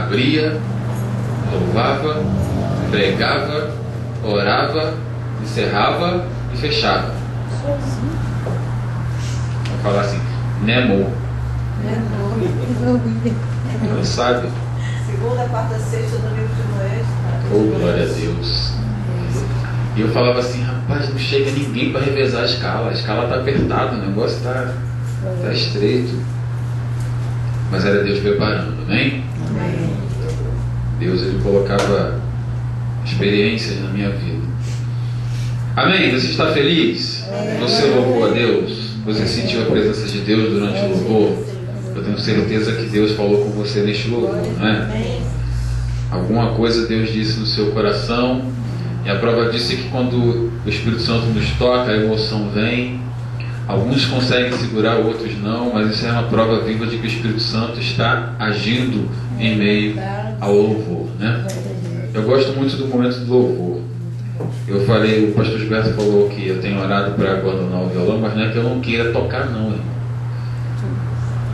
abria, louvava, pregava, orava, encerrava e fechava. Vou falar assim, Nemo. Não sabe? Segunda, quarta, sexta, domingo de noite. Oh, glória a Deus. E eu falava assim, rapaz, não chega ninguém para revezar a escala está apertada, o negócio está estreito. Mas era Deus preparando, amém? Amém. Deus, ele colocava experiências na minha vida. Amém? Você está feliz? Você louvou a Deus? Você sentiu a presença de Deus durante o louvor? Eu tenho certeza que Deus falou com você neste louvor, não é? Alguma coisa Deus disse no seu coração. E a prova disso é que quando o Espírito Santo nos toca, a emoção vem. Alguns conseguem segurar, outros não, mas isso é uma prova viva de que o Espírito Santo está agindo em meio ao louvor, né? Eu gosto muito do momento do louvor. Eu falei, o pastor Gilberto falou que eu tenho orado para abandonar o violão, mas não é que eu não queira tocar não, irmão.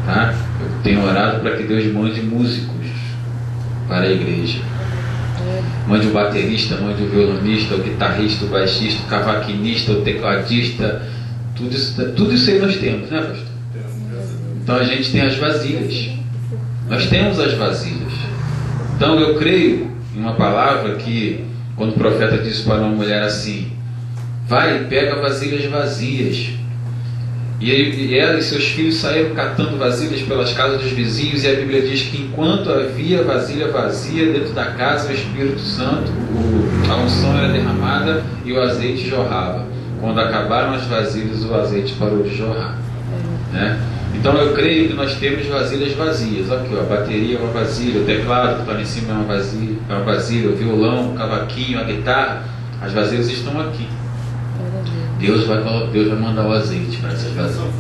Tá? Eu tenho orado para que Deus mande músicos para a igreja. Mande o baterista, mande o violonista, o guitarrista, o baixista, o cavaquinista, o tecladista. Tudo isso aí nós temos, né, pastor? Então a gente tem as vasilhas. Nós temos as vasilhas. Então eu creio em uma palavra que, quando o profeta disse para uma mulher assim: vai e pega vasilhas vazias. E ela e seus filhos saíram catando vasilhas pelas casas dos vizinhos, e a Bíblia diz que enquanto havia vasilha vazia dentro da casa, o Espírito Santo, a unção era derramada e o azeite jorrava. Quando acabaram as vasilhas, o azeite parou de jorrar, né? Então eu creio que nós temos vasilhas vazias. Aqui, ó, a bateria é uma vasilha, o teclado que está lá em cima é uma vasilha, o violão, o cavaquinho, a guitarra, as vasilhas estão aqui. Deus vai mandar o azeite para essas vasilhas.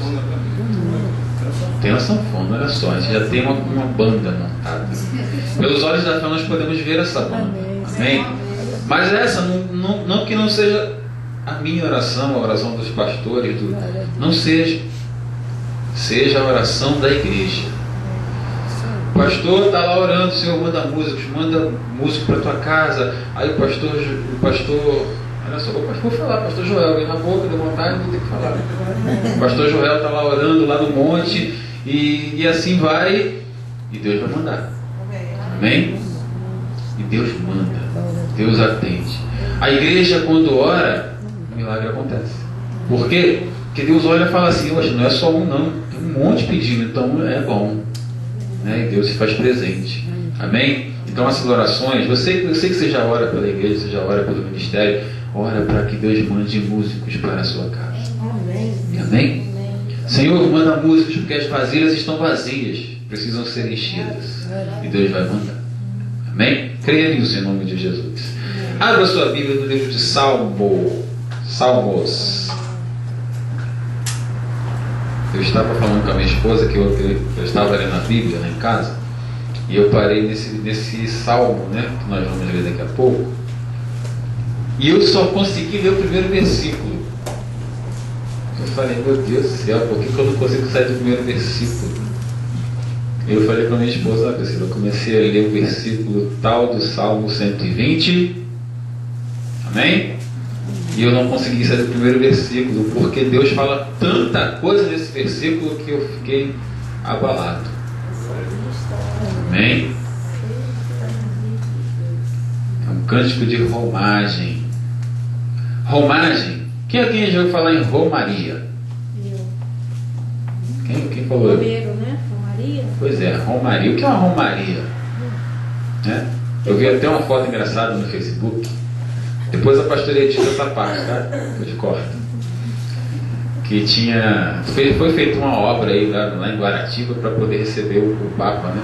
Tem uma sanfona, olha só, a gente já tem uma banda montada. Pelos olhos da fé nós podemos ver essa banda. Amém? Mas essa, não que não seja a minha oração, a oração dos pastores, não seja. Seja a oração da igreja. O pastor está lá orando, o Senhor manda músico para tua casa. Aí o pastor, olha só, vou falar, pastor Joel, vem na boca, deu vontade, vou ter que falar. O pastor Joel está lá orando lá no monte, e assim vai, e Deus vai mandar. Amém? E Deus manda, Deus atende. A igreja, quando ora, o milagre acontece. Por quê? Porque Deus olha e fala assim: hoje não é só um não, tem um monte pedindo, então é bom, né? E Deus se faz presente. Amém? Então essas orações, eu sei que você já ora pela igreja, você já ora pelo ministério, ora para que Deus mande músicos para a sua casa. Amém? Senhor, manda músicos, porque as vasilhas estão vazias, precisam ser enchidas, e Deus vai mandar. Amém? Creia nisso em nome de Jesus. Abra sua Bíblia no livro de Salmos. Eu estava falando com a minha esposa que eu estava lendo a Bíblia lá em casa, e eu parei nesse salmo, né, que nós vamos ler daqui a pouco, e eu só consegui ler o primeiro versículo. Eu falei: meu Deus do céu, por que eu não consigo sair do primeiro versículo? Eu falei para minha esposa: Priscila, eu comecei a ler o versículo tal do Salmo 120, amém? E eu não consegui sair do primeiro versículo, porque Deus fala tanta coisa nesse versículo que eu fiquei abalado. Amém? É um cântico de romagem. Romagem. Quem já ouviu falar em romaria? Quem falou? Romeiro, né? Romaria? Pois é, romaria. O que é uma romaria? Né? Eu vi até uma foto engraçada no Facebook. Depois a pastora edita essa parte, tá? Depois corta. Que foi feita uma obra aí lá em Guaratiba para poder receber o Papa, né?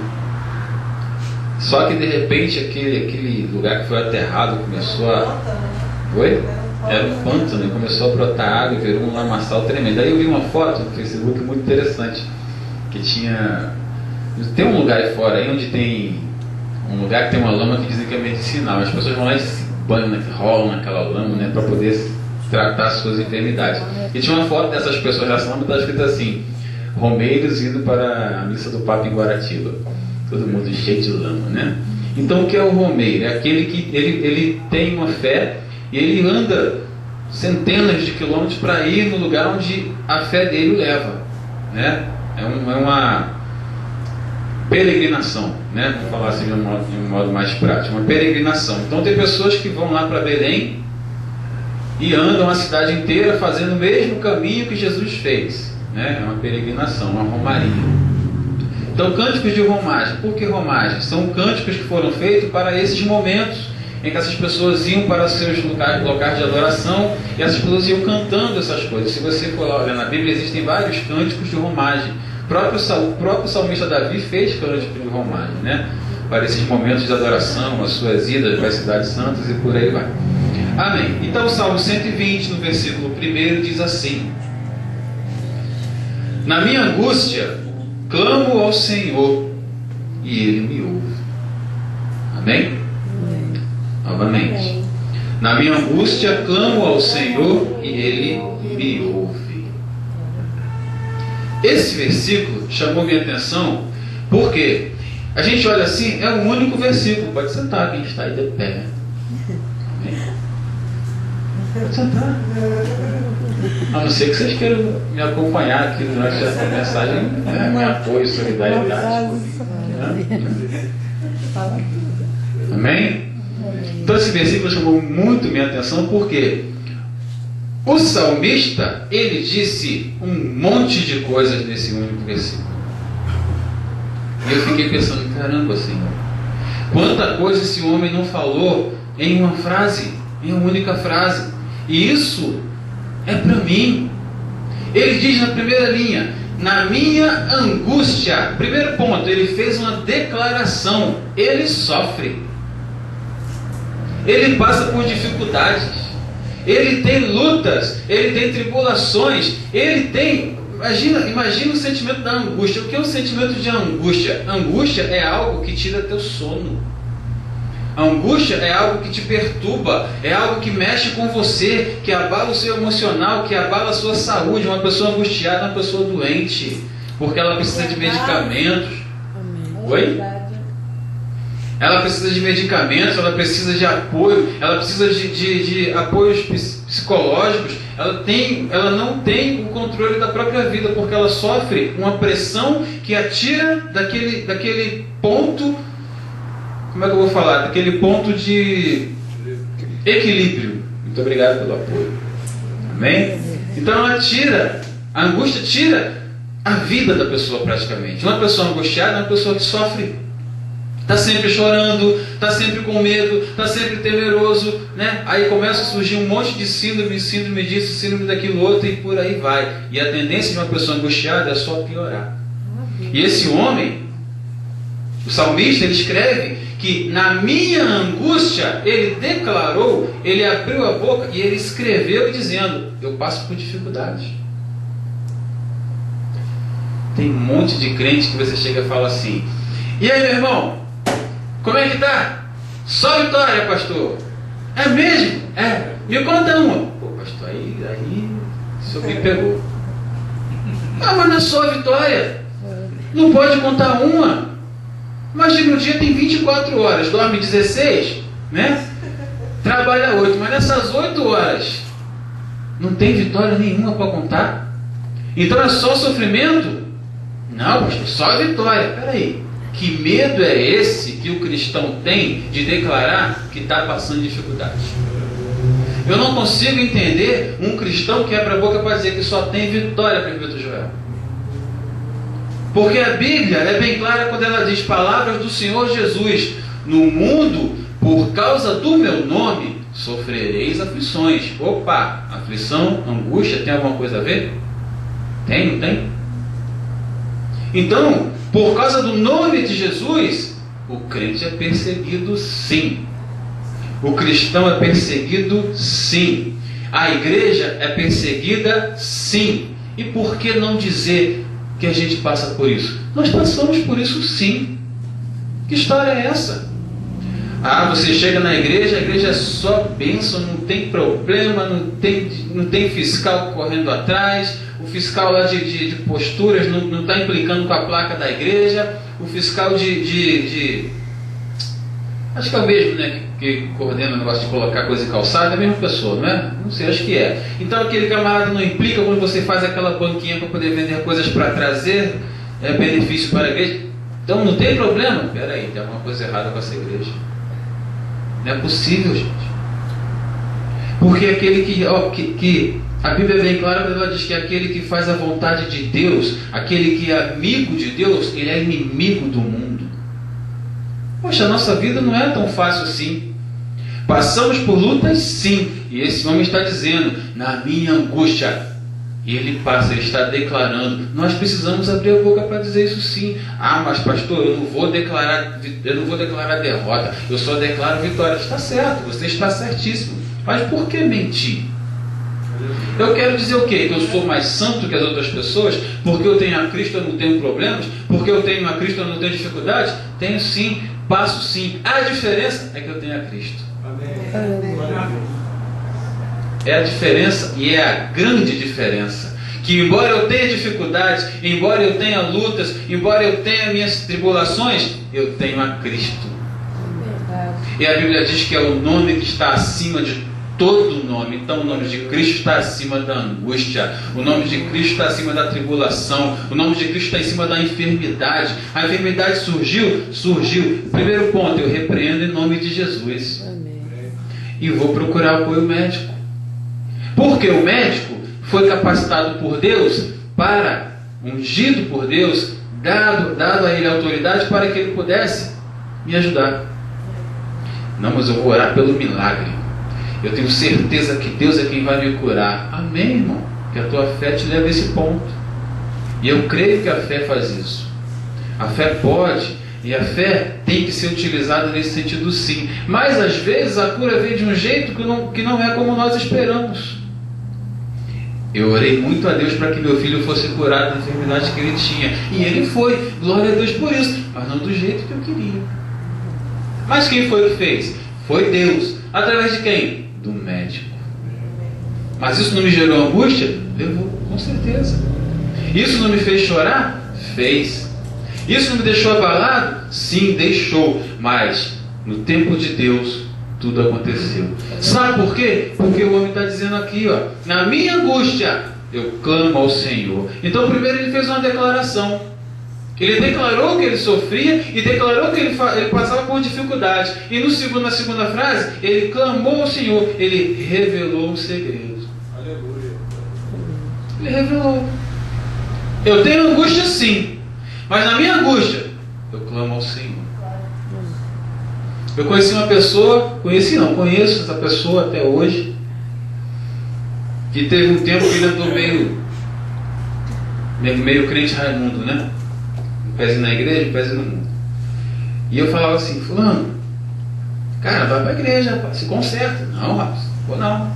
Só que de repente aquele lugar que foi aterrado começou a... Oi? Era um pântano, né? Começou a brotar água e virou um lamaçal tremendo. Aí eu vi uma foto no Facebook muito interessante, que tem um lugar aí fora aí onde tem um lugar que tem uma lama que dizem que é medicinal. As pessoas vão lá e se banham, rolam naquela lama, né, para poder tratar as suas enfermidades. E tinha uma foto dessas pessoas nessa lama, estava escrito assim: romeiros indo para a missa do Papa em Guaratiba. Todo mundo cheio de lama, né? Então o que é o romeiro? É aquele que ele tem uma fé e ele anda centenas de quilômetros para ir no lugar onde a fé dele o leva, né? É uma peregrinação, né? Vamos falar assim de um modo mais prático, uma peregrinação. Então tem pessoas que vão lá para Belém e andam a cidade inteira fazendo o mesmo caminho que Jesus fez, né? É uma peregrinação, uma romaria. Então, cânticos de romagem. Por que romagem? São cânticos que foram feitos para esses momentos em que essas pessoas iam para os seus locais de adoração e essas pessoas iam cantando essas coisas. Se você for lá olhar na Bíblia, existem vários cânticos de romagem. O próprio salmista Davi fez cânticos de romagem, né? Para esses momentos de adoração, as suas idas para as cidades santas e por aí vai. Amém. Então, o Salmo 120, no versículo 1, diz assim: Na minha angústia clamo ao Senhor e Ele me ouve. Amém? Novamente. Amém. Na minha angústia clamo ao Senhor e Ele me ouve. Esse versículo chamou minha atenção porque a gente olha assim, é o único versículo. Pode sentar, quem está aí de pé. Amém? Pode sentar. A não ser que vocês queiram me acompanhar aqui durante essa mensagem, né? Apoio, solidariedade. Amém? Então esse versículo chamou muito minha atenção porque o salmista, ele disse um monte de coisas nesse único versículo. E eu fiquei pensando, caramba, Senhor, quanta coisa esse homem não falou em uma frase, em uma única frase. E isso é para mim. Ele diz na primeira linha: na minha angústia. Primeiro ponto, ele fez uma declaração. Ele sofre, ele passa por dificuldades, ele tem lutas, ele tem tribulações, ele tem... Imagina o sentimento da angústia. O que é o sentimento de angústia? Angústia é algo que tira teu sono. A angústia é algo que te perturba, é algo que mexe com você, que abala o seu emocional, que abala a sua saúde. Uma pessoa angustiada é uma pessoa doente, porque ela precisa de medicamentos. Oi? Ela precisa de medicamentos, ela precisa de apoio, ela precisa de apoios psicológicos. Ela não tem o controle da própria vida, porque ela sofre uma pressão que a tira daquele ponto... Como é que eu vou falar? Daquele ponto de equilíbrio. Muito obrigado pelo apoio. Amém? Então a angústia tira a vida da pessoa praticamente. Uma pessoa angustiada é uma pessoa que sofre. Está sempre chorando, está sempre com medo, está sempre temeroso, né? Aí começa a surgir um monte de síndrome disso, síndrome daquilo outro e por aí vai. E a tendência de uma pessoa angustiada é só piorar. E esse homem, o salmista, ele escreve que na minha angústia, ele declarou, ele abriu a boca e ele escreveu dizendo: eu passo por dificuldades. Tem um monte de crente que você chega e fala assim: e aí, meu irmão, como é que tá? Só vitória, pastor. É mesmo? É. Me conta uma. Pô, pastor, aí o senhor me pegou. Ah, mas não é só vitória. Não pode contar uma. Imagina, um dia tem 24 horas, dorme 16, né? Trabalha 8, mas nessas 8 horas não tem vitória nenhuma para contar. Então é só sofrimento? Não, pastor, só vitória. Peraí, que medo é esse que o cristão tem de declarar que está passando dificuldade? Eu não consigo entender um cristão que abre a boca para dizer que só tem vitória, prefeito Joel. Porque a Bíblia é bem clara quando ela diz palavras do Senhor Jesus: no mundo, por causa do meu nome, sofrereis aflições. Opa, aflição, angústia, tem alguma coisa a ver? Tem, não tem? Então, por causa do nome de Jesus, o crente é perseguido sim. O cristão é perseguido sim. A igreja é perseguida sim. E por que não dizer que a gente passa por isso? Nós passamos por isso sim. Que história é essa? Ah, você chega na igreja, a igreja é só bênção, não tem problema, não tem fiscal correndo atrás, o fiscal lá de posturas não está implicando com a placa da igreja, o fiscal acho que é o mesmo, né, que coordena o negócio de colocar coisa em calçada, é a mesma pessoa, não é? Não sei, acho que é. Então aquele camarada não implica quando você faz aquela banquinha para poder vender coisas para trazer benefício para a igreja. Então não tem problema? Peraí, tem alguma coisa errada com essa igreja. Não é possível, gente. Porque aquele que a Bíblia é bem clara quando ela diz que aquele que faz a vontade de Deus, aquele que é amigo de Deus, ele é inimigo do mundo. Poxa, a nossa vida não é tão fácil assim. Passamos por lutas, sim. E esse homem está dizendo, na minha angústia. E ele está declarando. Nós precisamos abrir a boca para dizer isso sim. Ah, mas pastor, eu não vou declarar derrota. Eu só declaro vitória. Está certo, você está certíssimo. Mas por que mentir? Eu quero dizer o quê? Que eu sou mais santo que as outras pessoas? Porque eu tenho a Cristo eu não tenho problemas? Porque eu tenho a Cristo eu não tenho dificuldades? Tenho sim, passo sim. A diferença é que eu tenho a Cristo. É a diferença e é a grande diferença. Que embora eu tenha dificuldades, embora eu tenha lutas, embora eu tenha minhas tribulações, eu tenho a Cristo. E a Bíblia diz que é o nome que está acima de todo nome. Então o nome de Cristo está acima da angústia, o nome de Cristo está acima da tribulação, o nome de Cristo está em cima da enfermidade. A enfermidade surgiu. Primeiro ponto, eu repreendo em nome de Jesus. Amém. E vou procurar apoio médico, porque o médico foi capacitado por Deus para, ungido por Deus, dado a ele a autoridade para que ele pudesse me ajudar. Não, mas eu vou orar pelo milagre. Eu tenho certeza que Deus é quem vai me curar. Amém, irmão? Que a tua fé te leva a esse ponto. E eu creio que a fé faz isso. A fé pode, e a fé tem que ser utilizada nesse sentido sim. Mas às vezes a cura vem de um jeito que não é como nós esperamos. Eu orei muito a Deus para que meu filho fosse curado da enfermidade que ele tinha. E ele foi. Glória a Deus por isso. Mas não do jeito que eu queria. Mas quem foi que fez? Foi Deus. Através de quem? Do médico. Mas isso não me gerou angústia? Levou, com certeza. Isso não me fez chorar? Fez. Isso não me deixou abalado? Sim, deixou. Mas no tempo de Deus tudo aconteceu. Sabe por quê? Porque o homem está dizendo aqui, ó, na minha angústia eu clamo ao Senhor. Então primeiro ele fez uma declaração. Ele declarou que ele sofria e declarou que ele passava por dificuldades. E na segunda frase, ele clamou ao Senhor. Ele revelou os segredos. Aleluia. Ele revelou. Eu tenho angústia sim, mas na minha angústia, eu clamo ao Senhor. Eu conheço conheço essa pessoa até hoje, que teve um tempo que ele andou meio crente Raimundo, né? Um pezinho na igreja, um pezinho no mundo. E eu falava assim, fulano, cara, vai para a igreja, rapaz, se conserta. Não, rapaz, vou não,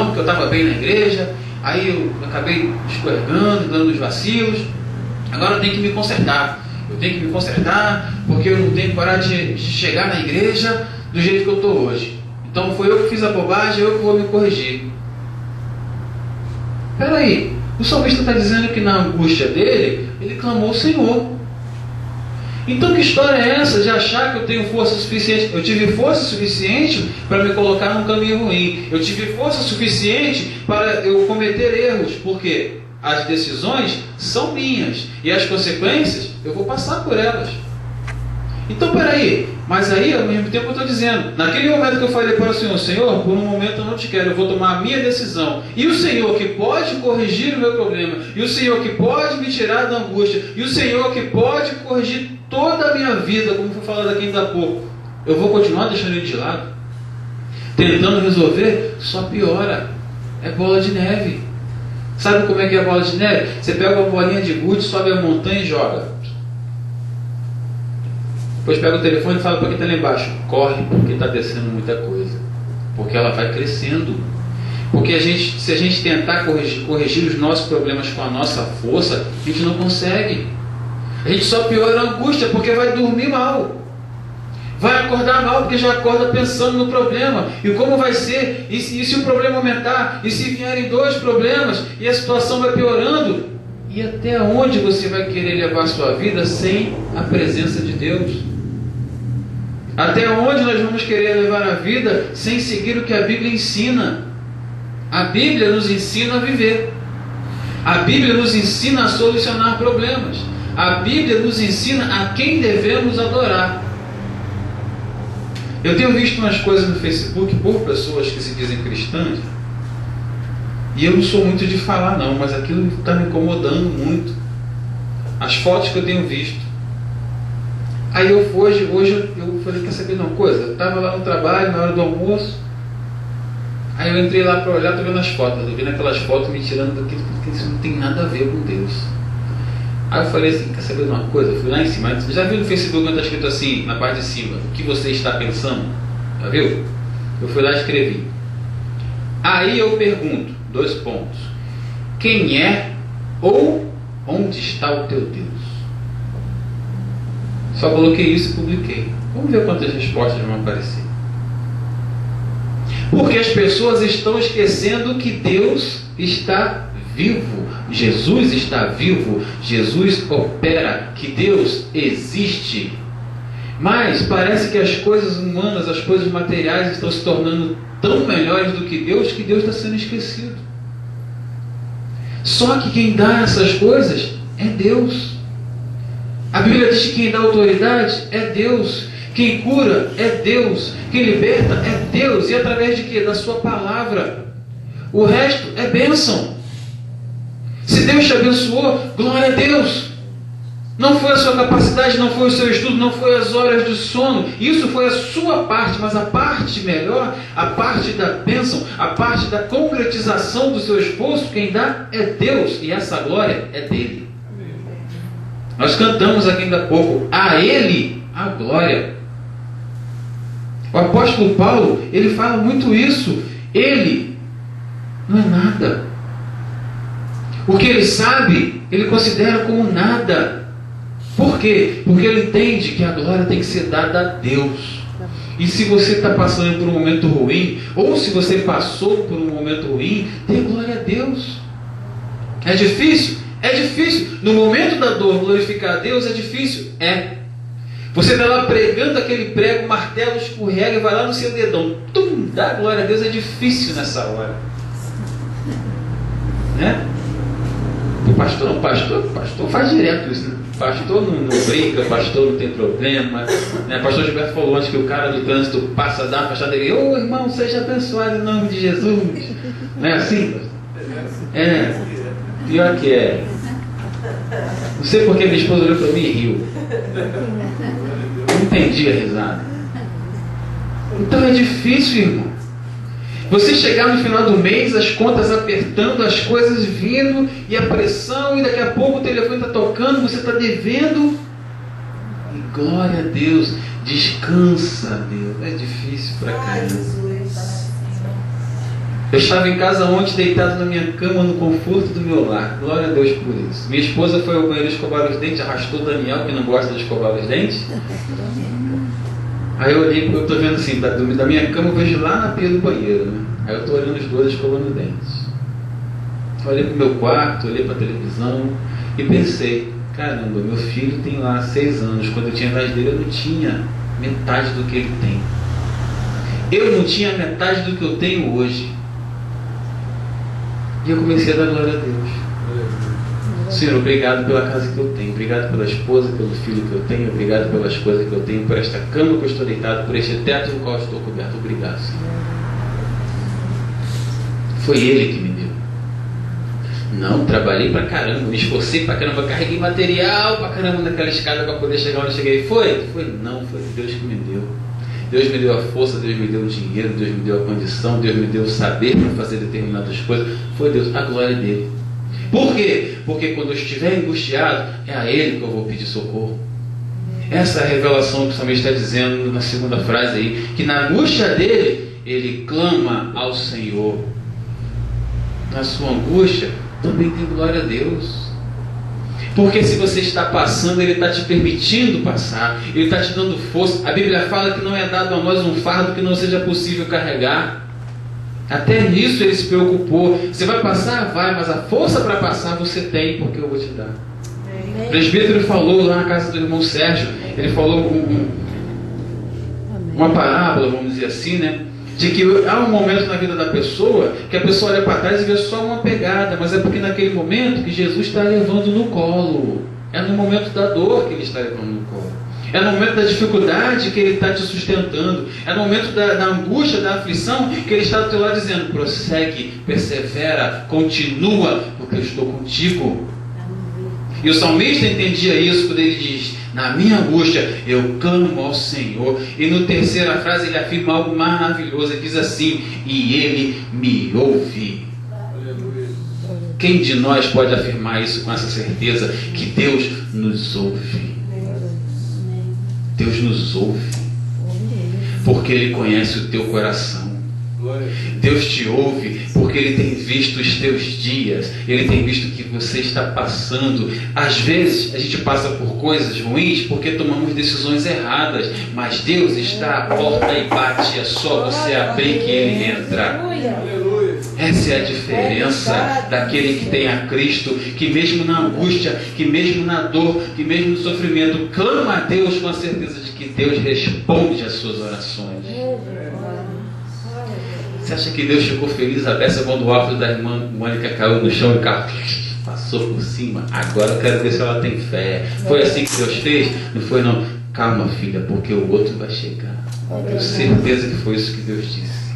porque eu estava bem na igreja, aí eu acabei escorregando, dando os vacilos, agora eu tenho que me consertar. Porque eu não tenho que parar de chegar na igreja do jeito que eu estou hoje. Então foi eu que fiz a bobagem, eu que vou me corrigir. Espera aí, o salmista está dizendo que na angústia dele, ele clamou ao Senhor. Então que história é essa de achar que eu tenho força suficiente? Eu tive força suficiente para me colocar num caminho ruim. Eu tive força suficiente para eu cometer erros. Por quê? As decisões são minhas e as consequências eu vou passar por elas. Então peraí, mas aí ao mesmo tempo eu estou dizendo, naquele momento que eu falei para o Senhor, Senhor, por um momento eu não te quero, eu vou tomar a minha decisão. E o Senhor que pode corrigir o meu problema, e o Senhor que pode me tirar da angústia, e o Senhor que pode corrigir toda a minha vida, como foi falado aqui ainda há pouco, eu vou continuar deixando ele de lado? Tentando resolver, só piora. É bola de neve. Sabe como é que é a bola de neve? Você pega uma bolinha de gude, sobe a montanha e joga. Depois pega o telefone e fala para quem está lá embaixo, corre, porque está descendo muita coisa. Porque ela vai crescendo. Porque se a gente tentar corrigir os nossos problemas com a nossa força, a gente não consegue. A gente só piora a angústia, porque vai dormir mal. Vai acordar mal, porque já acorda pensando no problema. E como vai ser? E se o problema aumentar? E se vierem 2 problemas? E a situação vai piorando? E até onde você vai querer levar a sua vida sem a presença de Deus? Até onde nós vamos querer levar a vida sem seguir o que a Bíblia ensina? A Bíblia nos ensina a viver. A Bíblia nos ensina a solucionar problemas. A Bíblia nos ensina a quem devemos adorar. Eu tenho visto umas coisas no Facebook por pessoas que se dizem cristãs, e eu não sou muito de falar não, mas aquilo está me incomodando muito. As fotos que eu tenho visto. Aí hoje eu falei, quer saber de uma coisa? Eu estava lá no trabalho, na hora do almoço, aí eu entrei lá para olhar, estou vendo as fotos, eu vendo aquelas fotos me tirando daquilo, porque isso não tem nada a ver com Deus. Aí eu falei assim, quer saber de uma coisa? Eu fui lá em cima. Já viu no Facebook quando está escrito assim, na parte de cima, o que você está pensando? Já viu? Eu fui lá e escrevi. Aí eu pergunto, 2 pontos. Quem é ou onde está o teu Deus? Só coloquei isso e publiquei. Vamos ver quantas respostas vão aparecer. Porque as pessoas estão esquecendo que Deus está vivo. Jesus está vivo, Jesus opera, que Deus existe. Mas parece que as coisas humanas, as coisas materiais estão se tornando tão melhores do que Deus está sendo esquecido. Só que quem dá essas coisas é Deus. A Bíblia diz que quem dá autoridade é Deus. Quem cura é Deus. Quem liberta é Deus. E através de quê? Da sua palavra. O resto é bênção. Se Deus te abençoou, glória a Deus. Não foi a sua capacidade, não foi o seu estudo, não foi as horas de sono. Isso foi a sua parte, mas a parte melhor, a parte da bênção, a parte da concretização do seu esforço, quem dá é Deus. E essa glória é dele. Nós cantamos aqui ainda há pouco, a Ele a glória. O apóstolo Paulo, ele fala muito isso. Ele não é nada. O que ele sabe, ele considera como nada. Por quê? Porque ele entende que a glória tem que ser dada a Deus. E se você está passando por um momento ruim, ou se você passou por um momento ruim, dê glória a Deus. É difícil? É difícil. No momento da dor, glorificar a Deus é difícil? É. Você está lá pregando aquele prego, o martelo escorrega e vai lá no seu dedão. Tum, dá glória a Deus, é difícil nessa hora. Né? O pastor não, pastor faz direto isso, né? Pastor não briga, pastor não tem problema, né? Pastor Gilberto falou antes que o cara do trânsito passa, dá uma fachada dele, ô irmão, seja abençoado em nome de Jesus. Não é assim? É, pior que é. Não sei porque minha esposa olhou para mim e riu. Não entendi a risada. Então é difícil, irmão. Você chegar no final do mês, as contas apertando, as coisas vindo, e a pressão, e daqui a pouco o telefone está tocando, você está devendo. E glória a Deus, descansa, Deus. É difícil para caramba. Eu estava em casa ontem, deitado na minha cama, no conforto do meu lar. Glória a Deus por isso. Minha esposa foi ao banheiro escovar os dentes, arrastou o Daniel, que não gosta de escovar os dentes. Aí eu olhei, eu estou vendo assim, da minha cama eu vejo lá na pia do banheiro, né? Aí eu estou olhando os dois escovando dentes. Olhei para o meu quarto, olhei para a televisão e pensei, caramba, meu filho tem lá 6 anos, quando eu tinha a idade dele eu não tinha metade do que ele tem. Eu não tinha metade do que eu tenho hoje. E eu comecei a dar glória a Deus. Senhor, obrigado pela casa que eu tenho, obrigado pela esposa, pelo filho que eu tenho, obrigado pelas coisas que eu tenho, por esta cama que eu estou deitado, por este teto no qual eu estou coberto. Obrigado, Senhor. Foi Ele que me deu. Não, trabalhei pra caramba, me esforcei pra caramba, carreguei material pra caramba naquela escada para poder chegar onde eu cheguei. Foi? Não, foi Deus que me deu. Deus me deu a força, Deus me deu o dinheiro, Deus me deu a condição, Deus me deu o saber para fazer determinadas coisas. Foi Deus, a glória dele. Por quê? Porque quando eu estiver angustiado, é a Ele que eu vou pedir socorro. Essa é a revelação que o salmista está dizendo na segunda frase aí, que na angústia dele, ele clama ao Senhor. Na sua angústia, também tem glória a Deus. Porque se você está passando, Ele está te permitindo passar, Ele está te dando força. A Bíblia fala que não é dado a nós um fardo que não seja possível carregar. Até nisso Ele se preocupou. Você vai passar? Vai, mas a força para passar você tem, porque eu vou te dar. O presbítero falou lá na casa do irmão Sérgio, ele falou uma parábola, vamos dizer assim, né? De que há um momento na vida da pessoa que a pessoa olha para trás e vê só uma pegada, mas é porque naquele momento que Jesus está levando no colo. É no momento da dor que Ele está levando no colo. É no momento da dificuldade que Ele está te sustentando. É no momento da angústia, da aflição, que Ele está do teu lado dizendo: prossegue, persevera, continua, porque eu estou contigo. E o salmista entendia isso quando ele diz: na minha angústia eu clamo ao Senhor. E no terceira frase ele afirma algo maravilhoso. Ele diz assim: e Ele me ouve. Quem de nós pode afirmar isso com essa certeza? Que Deus nos ouve. Deus nos ouve, porque Ele conhece o teu coração. Deus te ouve porque Ele tem visto os teus dias. Ele tem visto o que você está passando. Às vezes a gente passa por coisas ruins porque tomamos decisões erradas, mas Deus está à porta e bate. É só você abrir que Ele entra. Essa é a diferença daquele que tem a Cristo, que mesmo na angústia, que mesmo na dor, que mesmo no sofrimento, clama a Deus com a certeza de que Deus responde às suas orações. Você acha que Deus ficou feliz a beça quando o óculos da irmã Mônica caiu no chão e o carro passou por cima? Agora eu quero ver se ela tem fé. Foi assim que Deus fez? Não foi não. Calma, filha, porque o outro vai chegar. Eu tenho certeza que foi isso que Deus disse.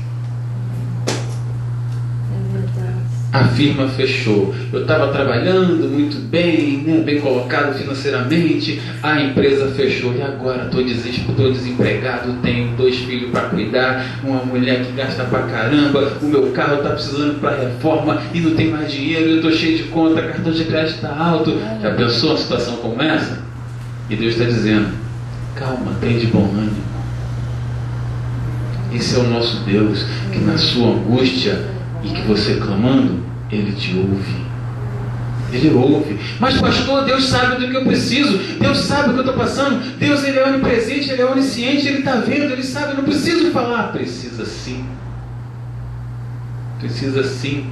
A firma fechou. Eu estava trabalhando muito bem, né, bem colocado financeiramente. A empresa fechou. E agora estou desempregado. Tenho 2 filhos para cuidar. Uma mulher que gasta pra caramba. O meu carro está precisando para reforma e não tem mais dinheiro. Eu estou cheio de conta. Cartão de crédito está alto. Já pensou uma situação como essa? E Deus está dizendo: calma, tem de bom ânimo. Esse é o nosso Deus, que na sua angústia e que você clamando, Ele te ouve. Ele ouve. Mas pastor, Deus sabe do que eu preciso. Deus sabe o que eu estou passando. Deus, Ele é onipresente, Ele é onisciente, Ele está vendo, Ele sabe. Eu não preciso falar. Precisa sim. Precisa sim.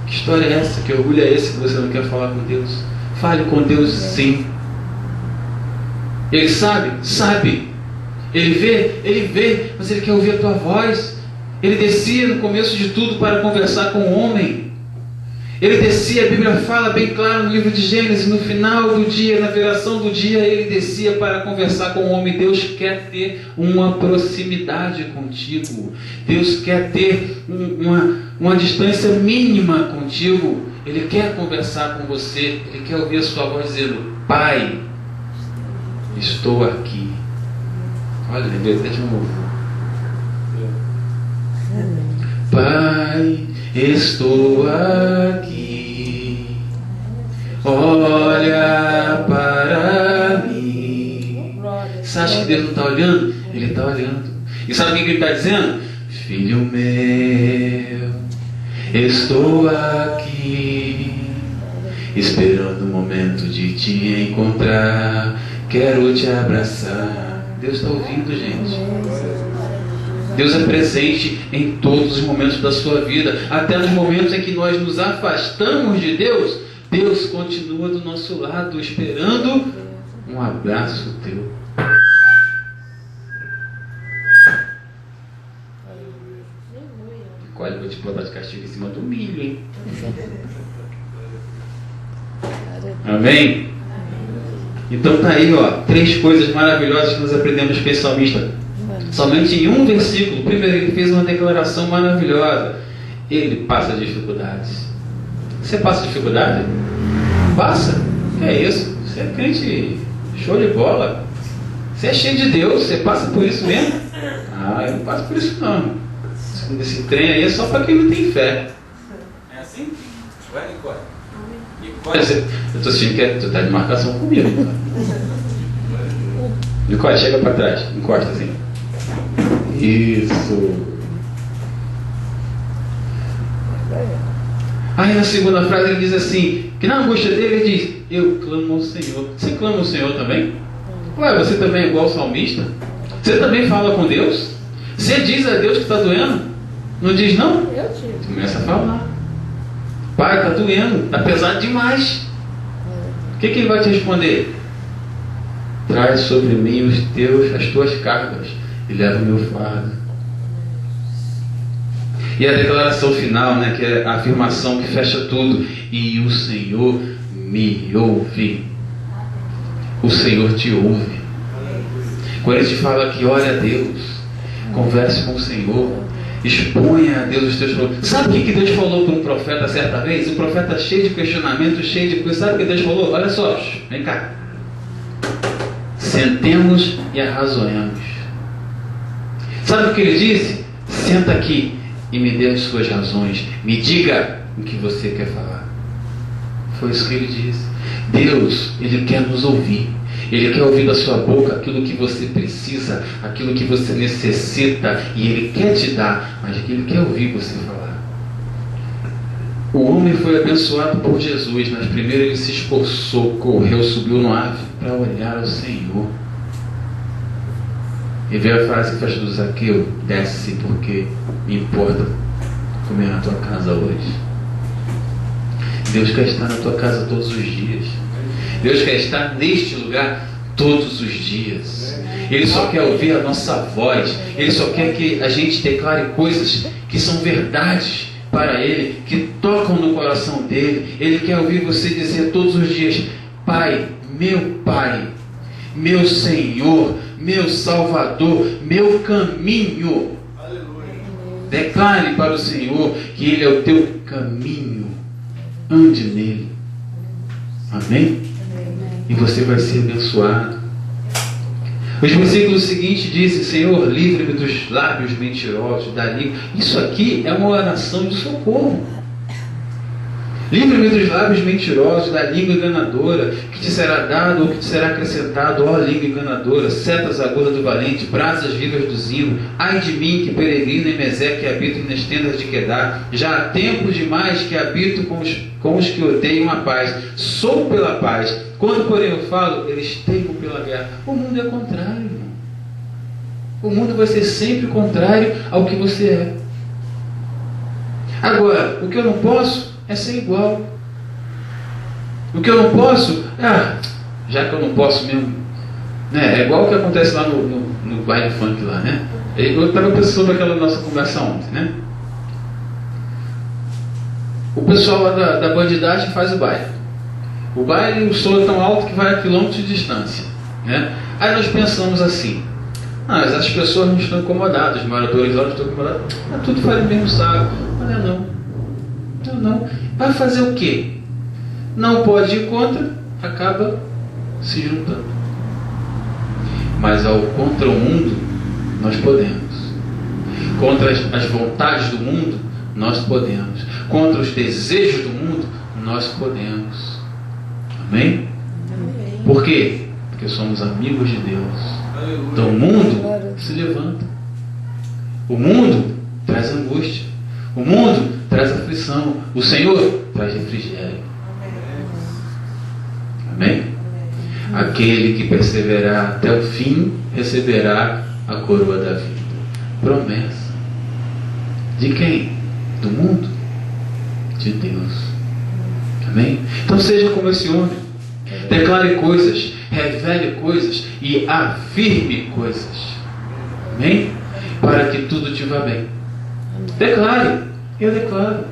Que história é essa? Que orgulho é esse que você não quer falar com Deus? Fale com Deus sim. Ele sabe? Sabe. Ele vê, mas Ele quer ouvir a tua voz. Ele descia no começo de tudo para conversar com o homem. Ele descia, a Bíblia fala bem claro no livro de Gênesis, no final do dia, na viração do dia, Ele descia para conversar com o homem. Deus quer ter uma proximidade contigo. Deus quer ter uma distância mínima contigo. Ele quer conversar com você. Ele quer ouvir a sua voz dizendo: Pai, estou aqui. Olha, lembrei até de novo. Pai, estou aqui, olha para mim. Você acha que Deus não está olhando? Ele está olhando. E sabe o que Ele está dizendo? Filho meu, estou aqui, esperando o momento de te encontrar. Quero te abraçar. Deus está ouvindo, gente. Deus é presente em todos os momentos da sua vida. Até nos momentos em que nós nos afastamos de Deus, Deus continua do nosso lado, esperando um abraço teu. Olha, vou te botar de castigo em cima do milho, hein? Amém? Então tá aí, ó, 3 coisas maravilhosas que nós aprendemos com esse salmista. Somente em um versículo. Primeiro, ele fez uma declaração maravilhosa. Ele passa dificuldades. Você passa dificuldade? Passa. Que é isso? Você é crente show de bola. Você é cheio de Deus. Você passa por isso mesmo? Ah, eu não passo por isso não. Esse trem aí é só para quem não tem fé. É assim? Vai, Nicole. Nicole, eu estou sentindo que tu está de marcação comigo, Nicole. Nicole, chega para trás. Encosta assim. Isso. Aí na segunda frase ele diz assim: que na angústia dele ele diz: eu clamo ao Senhor. Você clama ao Senhor também? Ué, você também é igual ao salmista? Você também fala com Deus? Você diz a Deus que está doendo? Não diz não? Eu digo. Você começa a falar: Pai, está doendo, está pesado demais. O que ele vai te responder? Traz sobre mim as tuas cargas e leva o meu fardo. E a declaração final, né, que é a afirmação que fecha tudo: e o Senhor me ouve. O Senhor te ouve. Quando ele te fala que ore a Deus, converse com o Senhor, exponha a Deus os teus problemas. Sabe o que Deus falou para um profeta certa vez? O profeta cheio de questionamento, cheio de coisa. Sabe o que Deus falou? Olha só, vem cá. Sentemos e arrazoemos. Sabe o que ele disse? Senta aqui e me dê as suas razões. Me diga o que você quer falar. Foi isso que ele disse. Deus, Ele quer nos ouvir. Ele quer ouvir da sua boca aquilo que você precisa, aquilo que você necessita, e Ele quer te dar, mas Ele quer ouvir você falar. O homem foi abençoado por Jesus, mas primeiro ele se esforçou, correu, subiu no ave para olhar ao Senhor. E veio a frase que faz do Zaqueu: desce, porque me importa comer na tua casa hoje. Deus quer estar na tua casa todos os dias. Deus quer estar neste lugar todos os dias. Ele só quer ouvir a nossa voz. Ele só quer que a gente declare coisas que são verdades para Ele, que tocam no coração dEle. Ele quer ouvir você dizer todos os dias: Pai, meu Senhor, meu Salvador, meu caminho. Declare para o Senhor que Ele é o teu caminho. Ande nele. Amém? E você vai ser abençoado. Os versículos seguintes dizem: Senhor, livre-me dos lábios mentirosos, da língua. Isso aqui é uma oração de socorro. Livre-me dos lábios mentirosos, da língua enganadora, que te será dado ou que te será acrescentado, ó língua enganadora, setas agudas do valente, brasas vivas do zimo. Ai de mim, que peregrino em Mesec, que habito nas tendas de Quedar. Já há tempo demais que habito com os que odeiam a paz. Sou pela paz. Quando, porém, eu falo, eles teimam pela guerra. O mundo é contrário, irmão. O mundo vai ser sempre contrário ao que você é. Agora, o que eu não posso é ser igual. O que eu não posso, já que eu não posso mesmo, né? É igual o que acontece lá no baile funk lá, né? Eu estava pensando sobre aquela nossa conversa ontem, né? O pessoal lá da bandidagem faz o baile. O baile, o som é tão alto que vai a quilômetros de distância, né? Aí nós pensamos assim: mas as pessoas não estão incomodadas, os moradores lá não estão incomodados, tudo faz o mesmo saco. Olha, não. Vai fazer o quê? Não pode ir contra, acaba se juntando. Mas contra o mundo, nós podemos. Contra as vontades do mundo, nós podemos. Contra os desejos do mundo, nós podemos. Amém? Amém. Por quê? Porque somos amigos de Deus. Então o mundo se levanta. O mundo traz angústia. O mundo traz aflição. O Senhor traz refrigério. Amém? Aquele que perseverar até o fim receberá a coroa da vida. Promessa. De quem? Do mundo? De Deus. Amém? Então seja como esse homem. Declare coisas, revele coisas e afirme coisas. Amém? Para que tudo te vá bem. Declare. Eu declaro: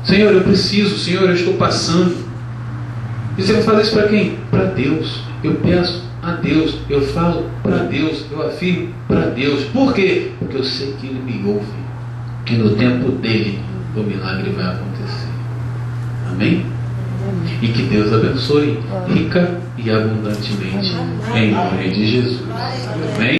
Senhor, eu preciso. Senhor, eu estou passando. E você vai fazer isso para quem? Para Deus. Eu peço a Deus. Eu falo para Deus. Eu afirmo para Deus. Por quê? Porque eu sei que Ele me ouve. Que no tempo dEle o milagre vai acontecer. Amém? E que Deus abençoe rica e abundantemente. Em nome de Jesus. Amém?